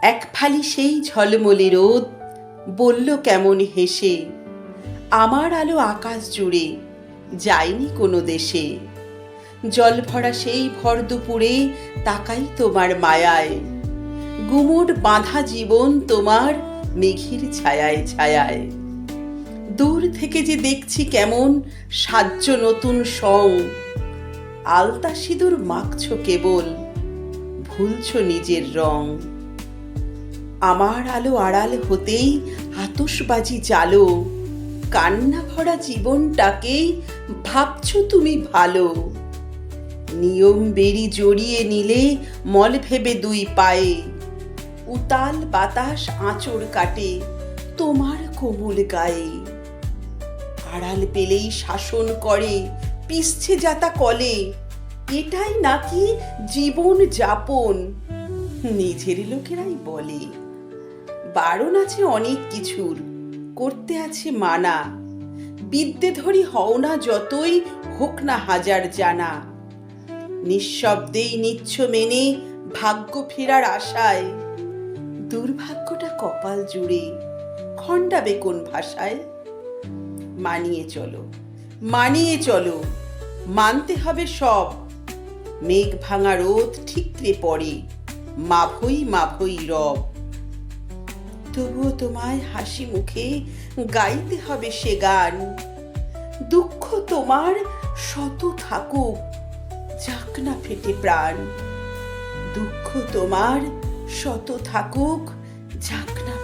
এক ফালি সেই ঝলমলে রোদ বলল কেমন হেসে, আমার আলো আকাশ জুড়ে যায়নি কোনো দেশে। জল ভরা সেই ভর দুপুরে তাকাই তোমার মায়ায়, গুমোট বাঁধা জীবন তোমার মেঘের ছায়ায় ছায়ায়। দূর থেকে যে দেখছি কেমন সাজ্য নতুন সং, আলতা সিঁদুর মাখছ কেবল, ভুলছ নিজের রং। আমার আলো আড়াল হতেই আতশবাজি জ্বালো, কান্না ভরা জীবনটাকেই ভাবছ তুমি ভালো। নিয়ম বেরি জড়িয়ে নিলে মল ভেবে দুই পায়ে, উতাল বাতাস আঁচড় কাটে তোমার কোমল গায়ে। আড়াল পেলেই শাসন করে পিছছে যাতা কলে, এটাই নাকি জীবন যাপন, নিজের লোকেরাই বলে। বারণ আছে অনেক কিছুর, করতে আছে মানা, বিদ্যে ধরি হও না যতই হোক না হাজার জানা। নিঃশব্দেই নিচ্ছ মেনে ভাগ্য ফেরার আশায়, দুর্ভাগ্যটা কপাল জুড়ে খণ্ডাবে কোন ভাষায়। মানিয়ে চলো, মানিয়ে চলো, মানতে হবে সব। মেঘ ভাঙা রোদ ঠিকরে পড়ে, মাভই মাভই রব। তবুও তোমায় হাসি মুখে গাইতে হবে সে গান, দুঃখ তোমার শত থাকুক যাক না ফেটে প্রাণ। দুঃখ তোমার শত থাকুক যাক না